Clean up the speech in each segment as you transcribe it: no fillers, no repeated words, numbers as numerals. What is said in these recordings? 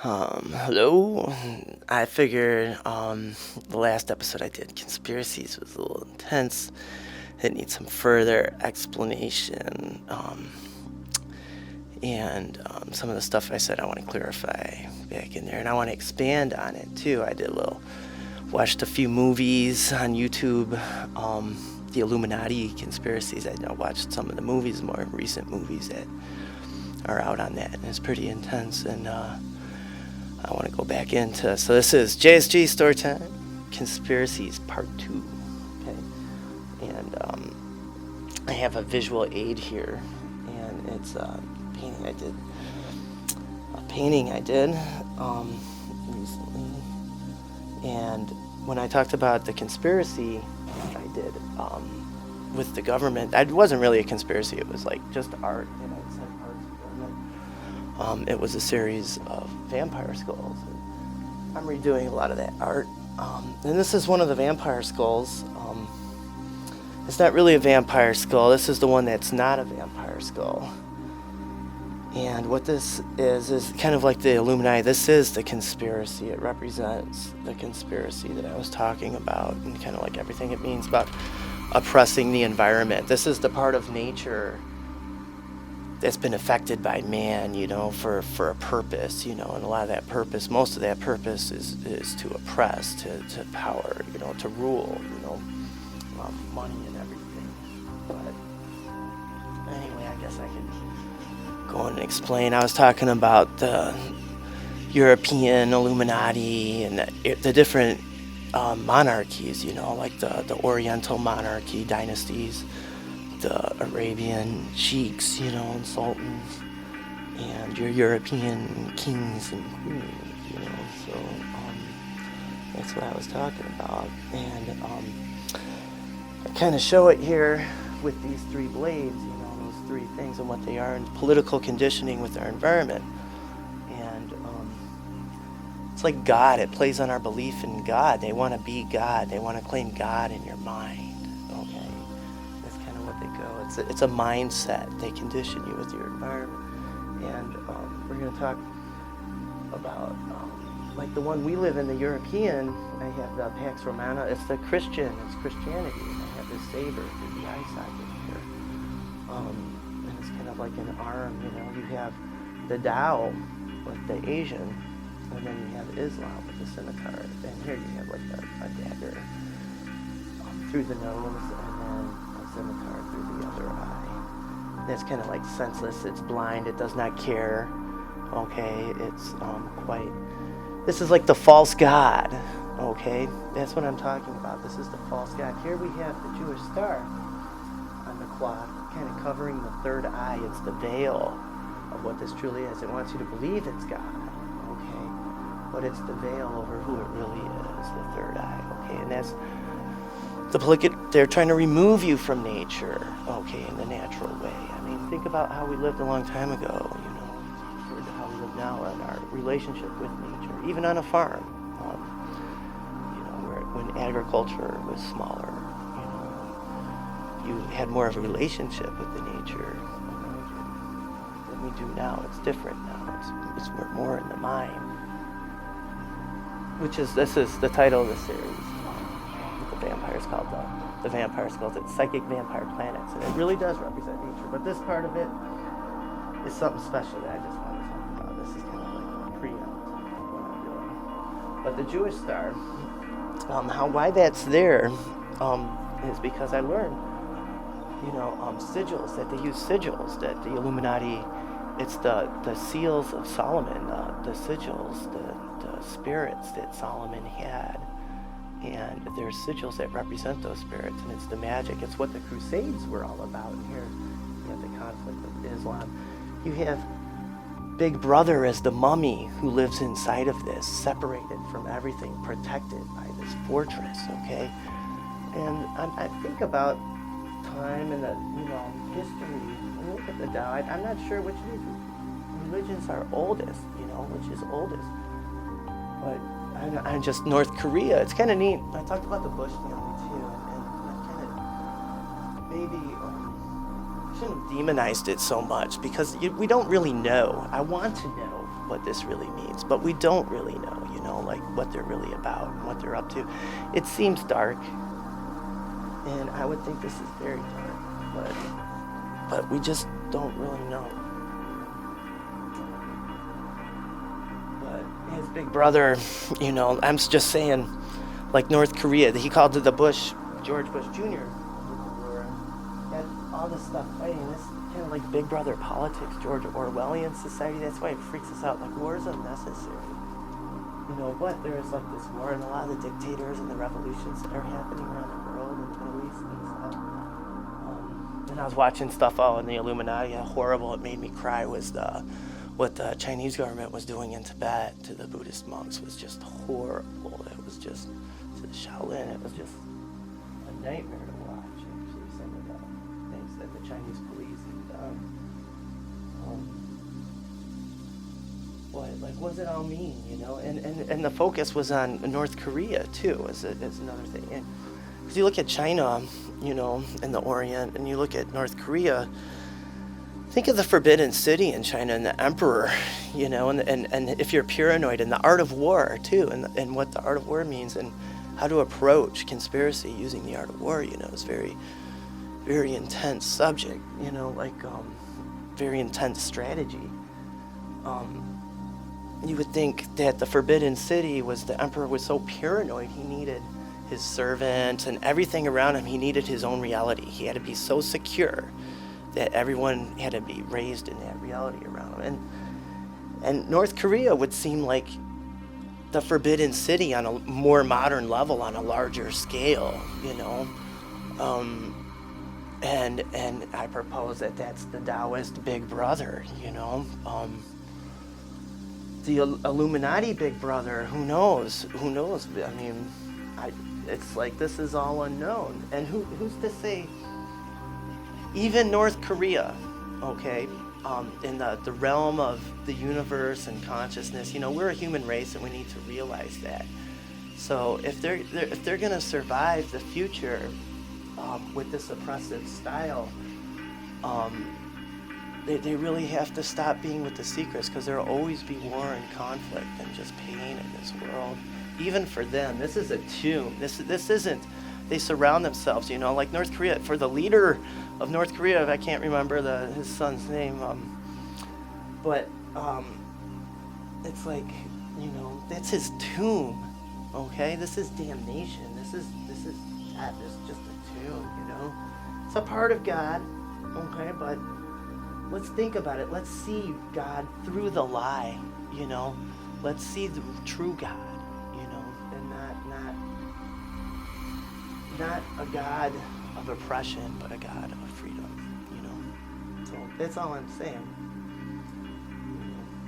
Hello. I figured the last episode I did, Conspiracies, was a little intense. It needs some further explanation. And some of the stuff I said I want to clarify back in there. And I want to expand on it too. Watched a few movies on YouTube. The Illuminati Conspiracies. I watched some of the movies, more recent movies that are out on that. And it's pretty intense. And I want to go back into, so this is JSG Storytime, Conspiracies Part 2, okay? And I have a visual aid here, and it's a painting I did recently. And when I talked about the conspiracy I did with the government, it wasn't really a conspiracy, it was like just art, you know, it's like art to government. It was a series of vampire skulls. And I'm redoing a lot of that art. And this is one of the vampire skulls. It's not really a vampire skull. This is the one that's not a vampire skull. And what this is kind of like the Illuminati. This is the conspiracy. It represents the conspiracy that I was talking about, and kind of like everything it means about oppressing the environment. This is the part of nature that's been affected by man, you know, for a purpose, you know, and a lot of that purpose, most of that purpose is to oppress, to power, you know, to rule, you know, money and everything. But anyway, I guess I could go and explain. I was talking about the European Illuminati and the different monarchies, you know, like the Oriental monarchy dynasties, the Arabian sheiks, you know, and sultans, and your European kings and queens, you know. So that's what I was talking about, and I kind of show it here with these three blades, you know, those three things and what they are, and political conditioning with our environment. And it's like God. It plays on our belief in God. They want to be God. They want to claim God in your mind. Okay, that's kind of what they go. It's a mindset. They condition you with your environment. And we're going to talk about like the one we live in, the European. I have the Pax Romana. It's the Christian. It's Christianity. And I have this saber through the eye socket here. And it's kind of like an arm. You know, you have the Tao with the Asian, and then you have Islam with the scimitar. And here you have like a dagger through the nose, and then a scimitar through the other eye. That's kind of like senseless. It's blind. It does not care. Okay, it's quite. This is like the false god. Okay, that's what I'm talking about. This is the false god. Here we have the Jewish star on the cloth, kind of covering the third eye. It's the veil of what this truly is. It wants you to believe it's God. Okay, but it's the veil over who it really is, the third eye. Okay, and that's they're trying to remove you from nature. Okay, in the natural way. I mean, think about how we lived a long time ago. You know, compared to how we live now in our relationship with nature, even on a farm. You know, when agriculture was smaller, you know, you had more of a relationship with the nature than we do now. It's different now. It's more in the mind. This is the title of the series. The vampires called the Vampire Skulls. It's Psychic Vampire Planets, and it really does represent nature. But this part of it is something special that I just want to talk about. This is kind of like a preempt of what I'm doing. But the Jewish star, why that's there is because I learned, you know, sigils, that they use sigils, that the Illuminati, it's the seals of Solomon, the sigils, the spirits that Solomon had. And there's sigils that represent those spirits, and it's the magic. It's what the Crusades were all about. And here you have the conflict of Islam. You have Big Brother as the mummy who lives inside of this, separated from everything, protected by this fortress, okay? And I think about time and the, you know, history, and look at the Tao. I'm not sure which of these religions are oldest, you know, which is oldest. But I'm just North Korea. It's kind of neat. I talked about the Bush family too, and I kind of maybe shouldn't have demonized it so much because we don't really know. I want to know what this really means. But we don't really know, like what they're really about and what they're up to. It seems dark, and I would think this is very dark, but we just don't really know. But his big brother, I'm just saying, like North Korea, he called it the George Bush Jr. Had all this stuff fighting. This kind of like Big Brother politics, George Orwellian society. That's why it freaks us out. Like, war is unnecessary. But there's like this war, and a lot of the dictators and the revolutions that are happening around the world and the Middle East and stuff. And I was watching stuff in the Illuminati. How horrible it made me cry was what the Chinese government was doing in Tibet to the Buddhist monks was just horrible. It was just, to the Shaolin, it was just a nightmare to watch, actually, some of the things that the Chinese police have done. What does it all mean, And the focus was on North Korea, too, as another thing. And because you look at China, in the Orient, and you look at North Korea, think of the Forbidden City in China and the emperor, and if you're paranoid, and the art of war, too, and what the art of war means, and how to approach conspiracy using the art of war, is very, very intense subject, very intense strategy. You would think that the Forbidden City the emperor was so paranoid, he needed his servants and everything around him. He needed his own reality. He had to be so secure that everyone had to be raised in that reality around him. And North Korea would seem like the Forbidden City on a more modern level, on a larger scale, And I propose that that's the Taoist Big Brother, The Illuminati Big Brother, who knows? I mean, it's like this is all unknown. And who's to say, even North Korea, okay, in the realm of the universe and consciousness, we're a human race and we need to realize that. So if they're going to survive the future with this oppressive style, they really have to stop being with the secrets, because there will always be war and conflict and just pain in this world. Even for them, this is a tomb. This isn't. They surround themselves, like North Korea. For the leader of North Korea, I can't remember his son's name, but it's like, that's his tomb. Okay, this is damnation. This is death. It's just a tomb. It's a part of God. Okay, but let's think about it. Let's see God through the lie, Let's see the true God, and not a God of oppression, but a God of freedom, So that's all I'm saying.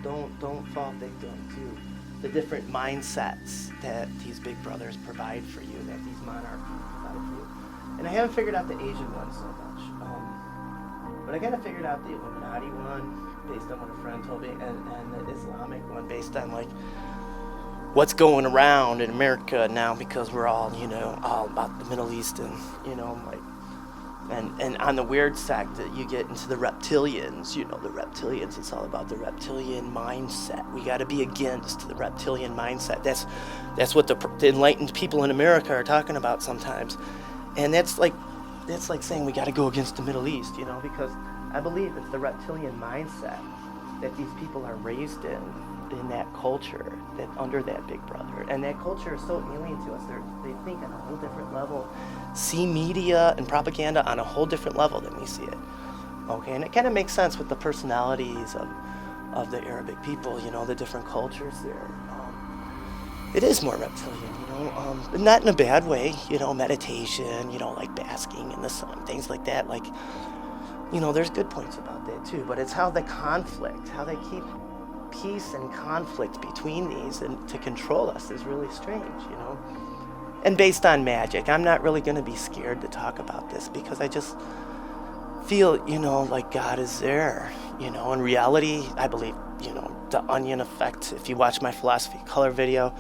Don't fall victim to the different mindsets that these big brothers provide for you, that these monarchies provide for you. And I haven't figured out the Asian one so much. But I gotta figure out the Illuminati one based on what a friend told me, and the Islamic one based on like what's going around in America now, because we're all all about the Middle East and and on the weird sect that you get into the reptilians, the reptilians. It's all about the reptilian mindset. We got to be against the reptilian mindset. That's what the enlightened people in America are talking about sometimes, and that's like saying we got to go against the Middle East, because I believe it's the reptilian mindset that these people are raised in that culture, that under that Big Brother. And that culture is so alien to us. They think on a whole different level, see media and propaganda on a whole different level than we see it. Okay, and it kind of makes sense with the personalities of the Arabic people, the different cultures there. It is more reptilian, but not in a bad way, meditation, like basking in the sun, things like that. Like, there's good points about that too, but it's how they keep peace and conflict between these and to control us is really strange, And based on magic, I'm not really going to be scared to talk about this, because I just feel, like God is there, in reality. I believe, the onion effect. If you watch my philosophy color video,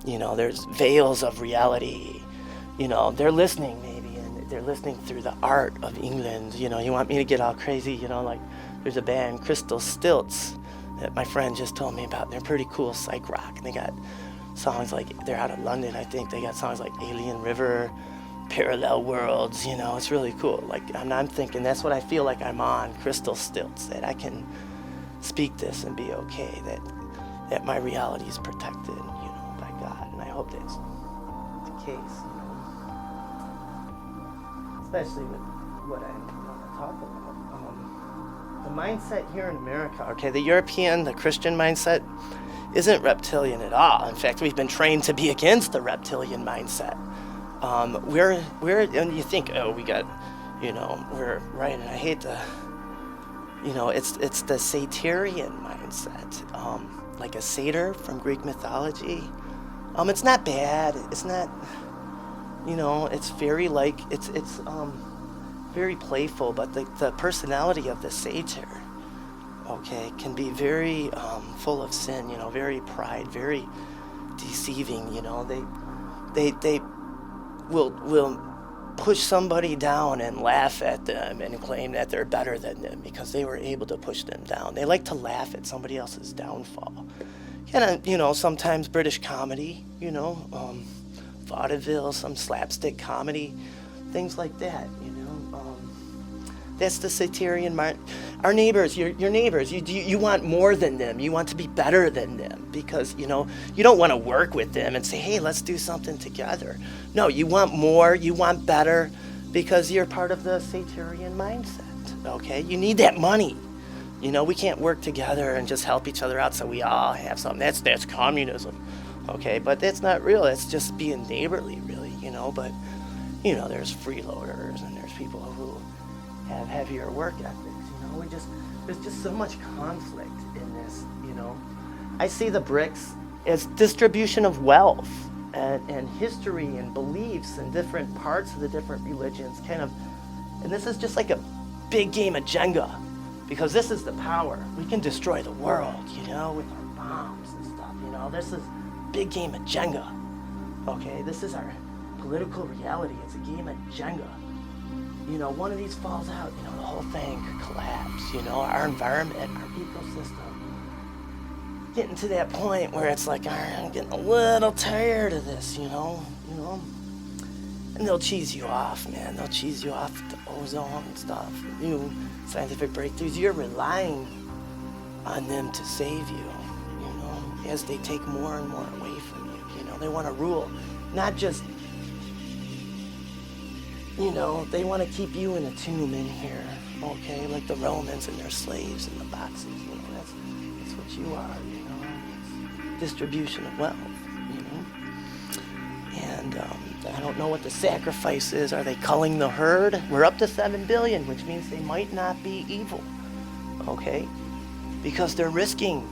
there's veils of reality. They're listening maybe, and they're listening through the art of England. You want me to get all crazy, like there's a band, Crystal Stilts, that my friend just told me about. They're pretty cool psych rock. And they got songs like, they're out of London, I think. They got songs like Alien River, Parallel Worlds, you know, it's really cool. Like, I'm thinking that's what I feel like I'm on, crystal stilts, that I can speak this and be okay, that my reality is protected, you know, by God. And I hope that's the case, you know, especially with what I want to talk about. The mindset here in America, okay, the European, the Christian mindset isn't reptilian at all. In fact, we've been trained to be against the reptilian mindset. We're, and you think, oh, we got, you know, we're right, and I hate to, you know, it's the Satyrian mindset, like a satyr from Greek mythology. It's not bad. It's not, you know, it's very like, it's very playful, but the personality of the satyr, okay, can be very full of sin, you know, very pride, very deceiving, you know. They will push somebody down and laugh at them and claim that they're better than them because they were able to push them down. They like to laugh at somebody else's downfall. And, you know, sometimes British comedy, you know, vaudeville, some slapstick comedy, things like that, you know. That's the Satyrian mind. Our neighbors, your neighbors, you want more than them. You want to be better than them because, you know, you don't want to work with them and say, hey, let's do something together. No, you want more, you want better because you're part of the Satyrian mindset, okay? You need that money. You know, we can't work together and just help each other out so we all have something. That's communism, okay? But that's not real. It's just being neighborly, really, you know? But, you know, there's freeloaders and there's people who have heavier work ethics, you know. There's just so much conflict in this, you know. I see the BRICS as distribution of wealth and history and beliefs and different parts of the different religions, kind of, and this is just like a big game of Jenga, because this is the power. We can destroy the world, you know, with our bombs and stuff, you know. This is big game of Jenga, okay. This is our political reality. It's a game of Jenga. You know, one of these falls out, you know, the whole thing could collapse, you know, our environment, our ecosystem. Getting to that point where it's like, I'm getting a little tired of this, you know. And they'll cheese you off, man. They'll cheese you off with the ozone and stuff. New scientific breakthroughs. You're relying on them to save you, you know, as they take more and more away from you, you know. They want to rule, not just, you know, they want to keep you in a tomb in here, okay? Like the Romans and their slaves in the boxes, you know, that's what you are, you know? It's distribution of wealth, you know? And I don't know what the sacrifice is. Are they culling the herd? We're up to 7 billion, which means they might not be evil, okay? Because they're risking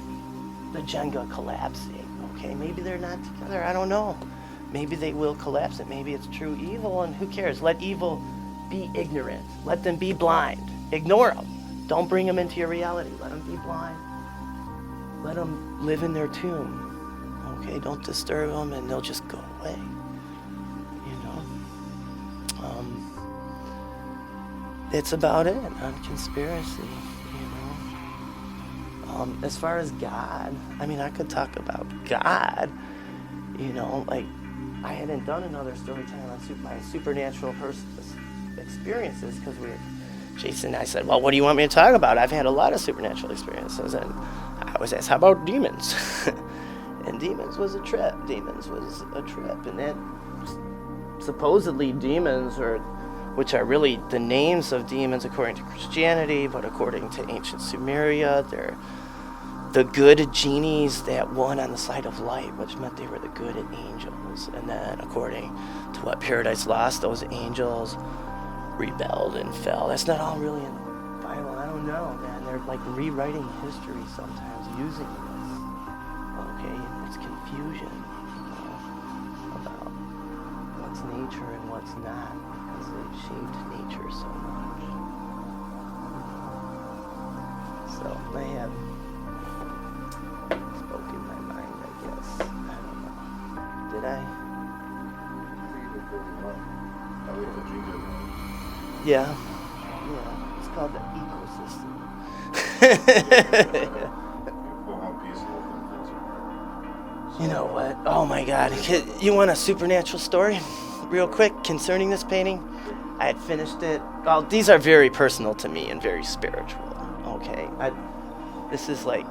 the Jenga collapsing, okay? Maybe they're not together, I don't know. Maybe they will collapse it. Maybe it's true evil, and who cares? Let evil be ignorant. Let them be blind. Ignore them. Don't bring them into your reality. Let them be blind. Let them live in their tomb. Okay, don't disturb them, and they'll just go away. You know? It's about it on Conspiracy, you know? As far as God, I mean, I could talk about God, you know, like, I hadn't done another story telling on my supernatural experiences because Jason and I said, well, what do you want me to talk about? I've had a lot of supernatural experiences, and I was asked, how about demons? And demons was a trip. And that supposedly demons are, which are really the names of demons according to Christianity, but according to ancient Sumeria, they're the good genies that won on the side of light, which meant they were the good angels. And then according to what Paradise Lost, those angels rebelled and fell. That's not all really in the Bible. I don't know, man. They're like rewriting history sometimes using this. Okay, it's confusion, you know, about what's nature and what's not, because they've shaped nature so much. So they have spoken my mind, I guess. I don't know. Did I? Yeah. It's called the ecosystem. You know what? Oh my God. You want a supernatural story? Real quick, concerning this painting? I had finished it. Well, these are very personal to me and very spiritual. Okay? This is like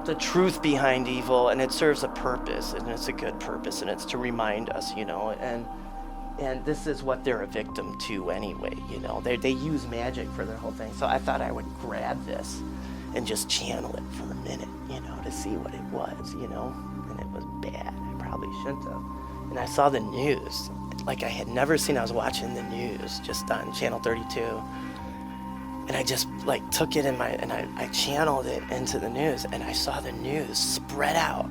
the truth behind evil, and it serves a purpose, and it's a good purpose, and it's to remind us, and this is what they're a victim to anyway, They use magic for their whole thing. So I thought I would grab this and just channel it for a minute, to see what it was, and it was bad. I probably shouldn't have. And I saw the news, like I had never seen. I was watching the news just on Channel 32, and I just took it and I channeled it into the news, and I saw the news spread out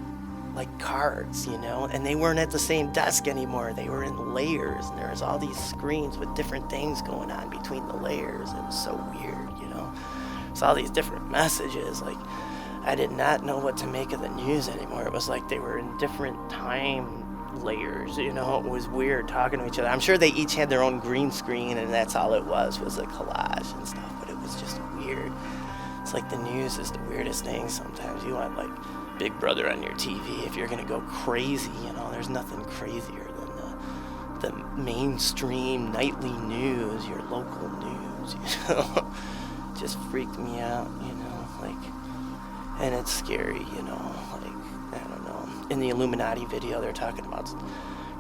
like cards, and they weren't at the same desk anymore. They were in layers, and there was all these screens with different things going on between the layers. It was so weird, It's all these different messages. I did not know what to make of the news anymore. It was like they were in different time layers, It was weird talking to each other. I'm sure they each had their own green screen, and that's all it was a collage and stuff, but it was just weird. It's like the news is the weirdest thing sometimes. You want Big Brother on your TV if you're gonna go crazy, there's nothing crazier than the mainstream nightly news, your local news, just freaked me out, and it's scary, I don't know. In the Illuminati video, they're talking about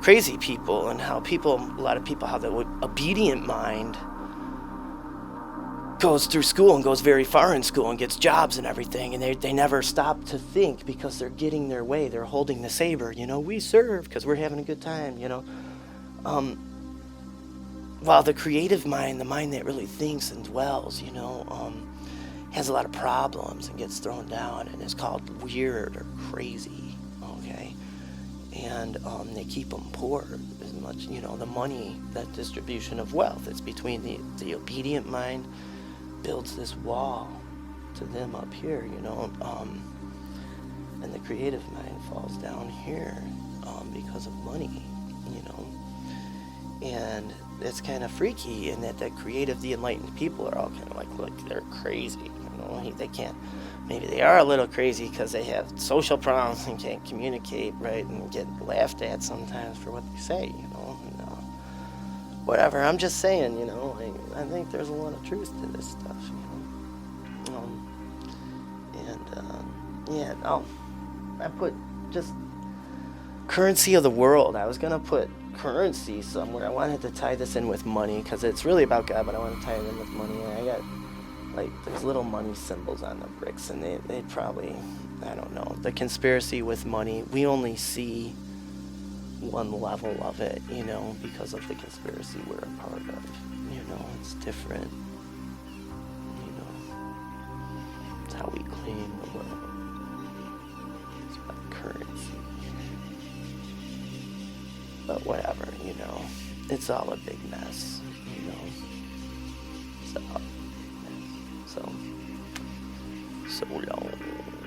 crazy people and how a lot of people have the obedient mind goes through school and goes very far in school and gets jobs and everything, and they never stop to think because they're getting their way. They're holding the saber, we serve because we're having a good time, while the creative mind, the mind that really thinks and dwells, has a lot of problems and gets thrown down and is called weird or crazy, okay? And they keep them poor as much, the money, that distribution of wealth, it's between the obedient mind builds this wall to them up here, and the creative mind falls down here because of money, and it's kind of freaky in that the creative, the enlightened people are all kind of look, they're crazy, they can't, maybe they are a little crazy because they have social problems and can't communicate right and get laughed at sometimes for what they say, and, whatever. I'm just saying, I think there's a lot of truth to this stuff, I put just currency of the world. I was gonna put currency somewhere. I wanted to tie this in with money because it's really about God, but I want to tie it in with money. And I got there's little money symbols on the bricks, and they'd probably, I don't know, the conspiracy with money. We only see one level of it, because of the conspiracy we're a part of. It's different. It's how we claim the world. It's about currency. But whatever, it's all a big mess, It's all a big mess. So long.